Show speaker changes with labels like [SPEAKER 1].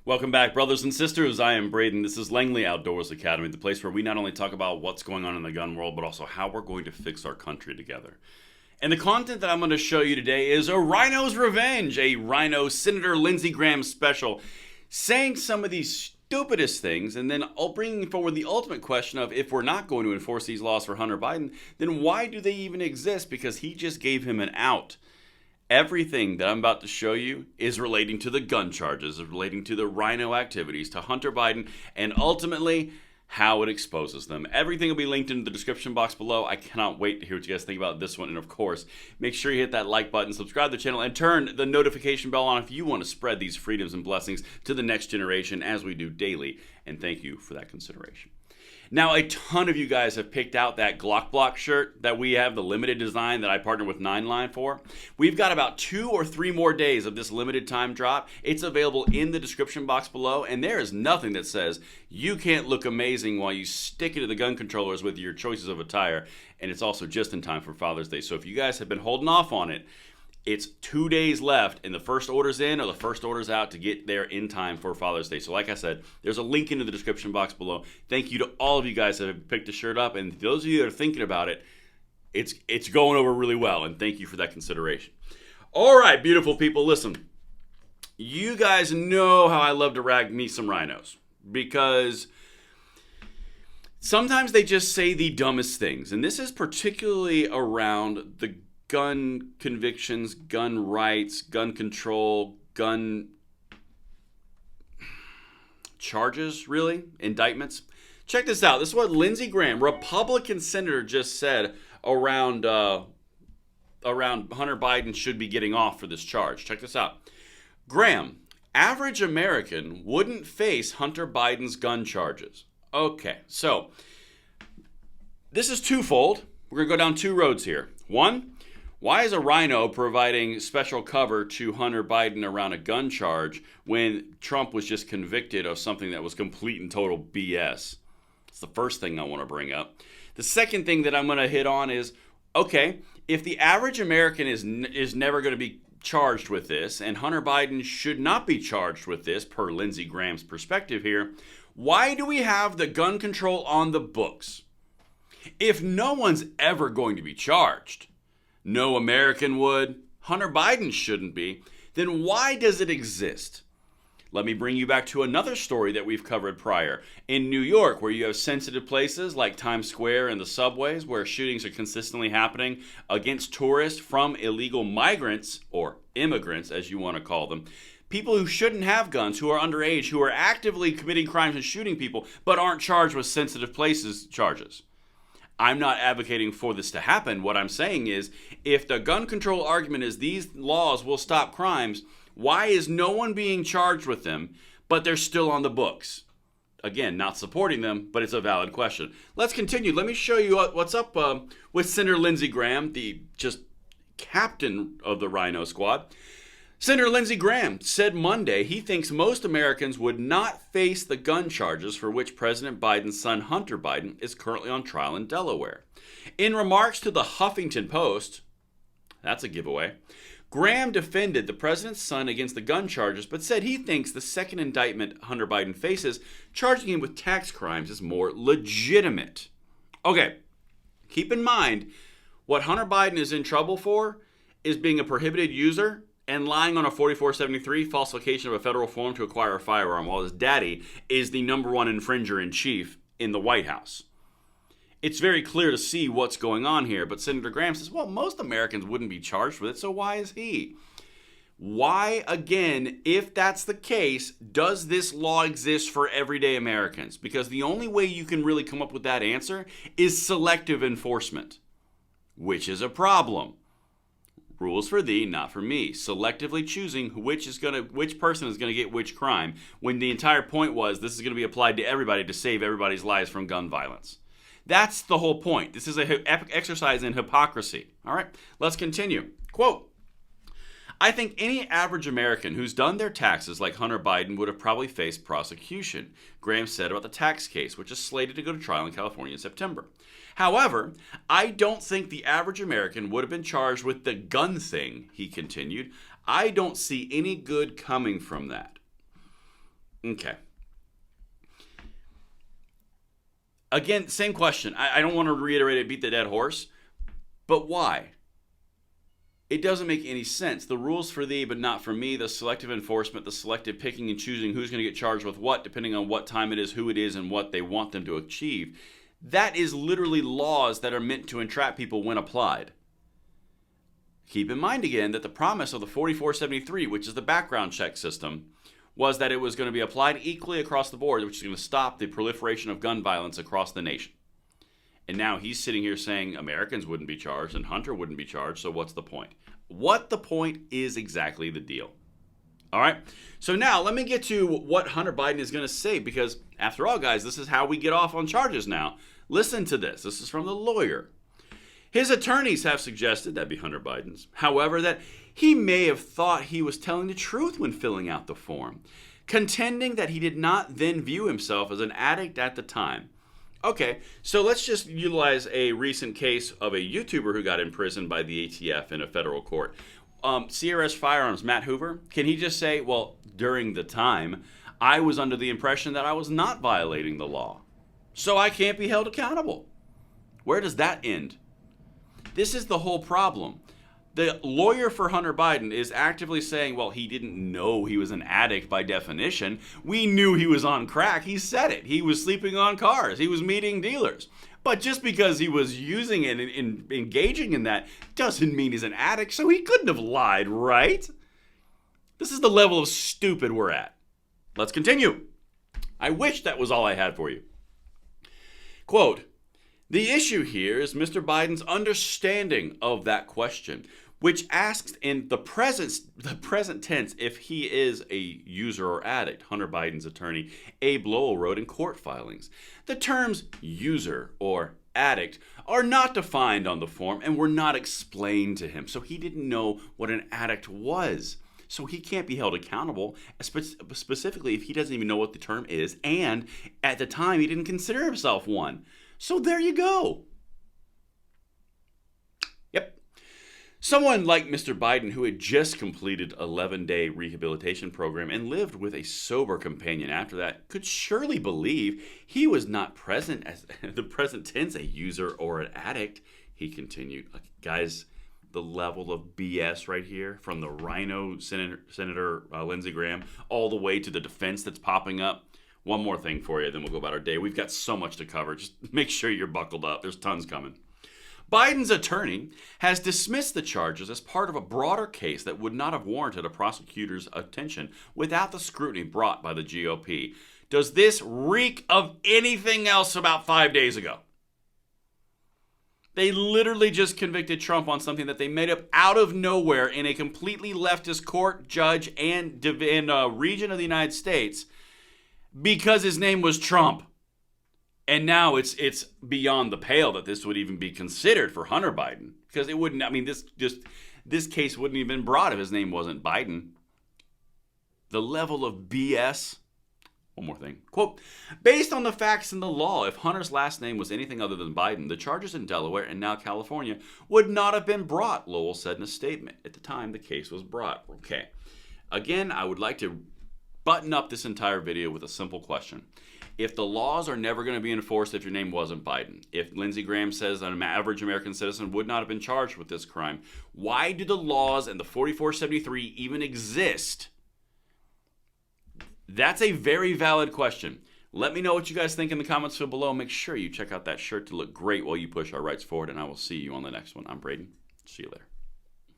[SPEAKER 1] Welcome back, brothers and sisters. I am Braden. This is Langley Outdoors Academy, the place where we not only talk about what's going on in the gun world, but also how we're going to fix our country together. And the content that I'm going to show you today is a Rhino's Revenge, a Rhino Senator Lindsey Graham special, saying some of these stupidest things, and then bringing forward the ultimate question of if we're not going to enforce these laws for Hunter Biden, then why do they even exist? Because he just gave him an out. Everything that I'm about to show you is relating to the gun charges, is relating to the Rhino activities, to Hunter Biden, and ultimately how it exposes them. Everything will be linked in the description box below. I cannot wait to hear what you guys think about this one. And of course, make sure you hit that like button, subscribe to the channel, and turn the notification bell on if you want to spread these freedoms and blessings to the next generation as we do daily. And thank you for that consideration. Now, a ton of you guys have picked out that Glock Block shirt that we have, the limited design that I partnered with 9line for. We've got about 2 or 3 more days of this limited time drop. It's available in the description box below, and there is nothing that says you can't look amazing while you stick it to the gun controllers with your choices of attire. And it's also just in time for Father's Day. So if you guys have been holding off on it, it's 2 days left, and the first order's in or the first order's out to get there in time for Father's Day. So like I said, there's a link in the description box below. Thank you to all of you guys that have picked the shirt up, and those of you that are thinking about it, it's going over really well, and thank you for that consideration. All right, beautiful people, listen. You guys know how I love to rag me some rhinos, because sometimes they just say the dumbest things, and this is particularly around the gun convictions, gun rights, gun control, gun charges, really, indictments. Check this out. This is what Lindsey Graham, Republican senator, just said around Hunter Biden should be getting off for this charge. Check this out. Graham, average American wouldn't face Hunter Biden's gun charges. Okay, so this is twofold. We're going to go down 2 roads here. One, why is a rhino providing special cover to Hunter Biden around a gun charge when Trump was just convicted of something that was complete and total BS? It's the first thing I want to bring up. The second thing that I'm going to hit on is, okay, if the average American is never going to be charged with this, and Hunter Biden should not be charged with this, per Lindsey Graham's perspective here, why do we have the gun control on the books? If no one's ever going to be charged, no American would, Hunter Biden shouldn't be, then why does it exist? Let me bring you back to another story that we've covered prior. In New York, where you have sensitive places like Times Square and the subways, where shootings are consistently happening against tourists from illegal migrants, or immigrants as you want to call them, people who shouldn't have guns, who are underage, who are actively committing crimes and shooting people, but aren't charged with sensitive places charges. I'm not advocating for this to happen. What I'm saying is, if the gun control argument is these laws will stop crimes, why is no one being charged with them, but they're still on the books? Again, not supporting them, but it's a valid question. Let's continue. Let me show you what's up with Senator Lindsey Graham, the just captain of the Rhino Squad. Senator Lindsey Graham said Monday he thinks most Americans would not face the gun charges for which President Biden's son Hunter Biden is currently on trial in Delaware. In remarks to the Huffington Post, that's a giveaway, Graham defended the president's son against the gun charges, but said he thinks the second indictment Hunter Biden faces, charging him with tax crimes, is more legitimate. Okay, keep in mind, what Hunter Biden is in trouble for is being a prohibited user and lying on a 4473 falsification of a federal form to acquire a firearm, while his daddy is the #1 infringer in chief in the White House. It's very clear to see what's going on here, but Senator Graham says, well, most Americans wouldn't be charged with it, so why is he? Why, again, if that's the case, does this law exist for everyday Americans? Because the only way you can really come up with that answer is selective enforcement, which is a problem. Rules for thee, not for me. Selectively choosing which person is going to get which crime, when the entire point was this is going to be applied to everybody to save everybody's lives from gun violence. That's the whole point. This is an exercise in hypocrisy. All right, let's continue. Quote, I think any average American who's done their taxes like Hunter Biden would have probably faced prosecution, Graham said about the tax case, which is slated to go to trial in California in September. However, I don't think the average American would have been charged with the gun thing, he continued. I don't see any good coming from that. Okay. Again, same question. I don't want to reiterate it, beat the dead horse, but why? It doesn't make any sense. The rules for thee, but not for me. The selective enforcement, the selective picking and choosing who's going to get charged with what, depending on what time it is, who it is, and what they want them to achieve. That is literally laws that are meant to entrap people when applied. Keep in mind again that the promise of the 4473, which is the background check system, was that it was going to be applied equally across the board, which is going to stop the proliferation of gun violence across the nation. And now he's sitting here saying Americans wouldn't be charged and Hunter wouldn't be charged, so what's the point? What the point is exactly the deal. All right, so now let me get to what Hunter Biden is going to say, because after all, guys, this is how we get off on charges now. Listen to this. This is from the lawyer. His attorneys have suggested, that'd be Hunter Biden's, however, that he may have thought he was telling the truth when filling out the form, contending that he did not then view himself as an addict at the time. Okay, so let's just utilize a recent case of a YouTuber who got imprisoned by the ATF in a federal court. CRS Firearms, Matt Hoover, can he just say, well, during the time, I was under the impression that I was not violating the law, so I can't be held accountable? Where does that end? This is the whole problem. The lawyer for Hunter Biden is actively saying, well, he didn't know he was an addict by definition. We knew he was on crack. He said it. He was sleeping on cars. He was meeting dealers. But just because he was using it and engaging in that doesn't mean he's an addict, so he couldn't have lied, right? This is the level of stupid we're at. Let's continue. I wish that was all I had for you. Quote, the issue here is Mr. Biden's understanding of that question, which asks in the present tense if he is a user or addict. Hunter Biden's attorney, Abe Lowell, wrote in court filings. The terms user or addict are not defined on the form and were not explained to him, so he didn't know what an addict was. So he can't be held accountable, specifically if he doesn't even know what the term is, and at the time he didn't consider himself one. So there you go. Yep. Someone like Mr. Biden, who had just completed an 11-day rehabilitation program and lived with a sober companion after that, could surely believe he was not present as the present tense a user or an addict. He continued. Guys, the level of BS right here from the RINO Senator Lindsey Graham all the way to the defense that's popping up. One more thing for you, then we'll go about our day. We've got so much to cover. Just make sure you're buckled up. There's tons coming. Biden's attorney has dismissed the charges as part of a broader case that would not have warranted a prosecutor's attention without the scrutiny brought by the GOP. Does this reek of anything else about 5 days ago? They literally just convicted Trump on something that they made up out of nowhere in a completely leftist court, judge, and region of the United States, because his name was Trump. And now it's beyond the pale that this would even be considered for Hunter Biden. Because it wouldn't, I mean, this case wouldn't even been brought if his name wasn't Biden. The level of BS. One more thing. Quote, based on the facts in the law, if Hunter's last name was anything other than Biden, the charges in Delaware and now California would not have been brought, Lowell said in a statement. At the time the case was brought. Okay. Again, I would like to button up this entire video with a simple question. If the laws are never going to be enforced if your name wasn't Biden, if Lindsey Graham says an average American citizen would not have been charged with this crime, why do the laws and the 4473 even exist? That's a very valid question. Let me know what you guys think in the comments below. Make sure you check out that shirt to look great while you push our rights forward, and I will see you on the next one. I'm Braden. See you later.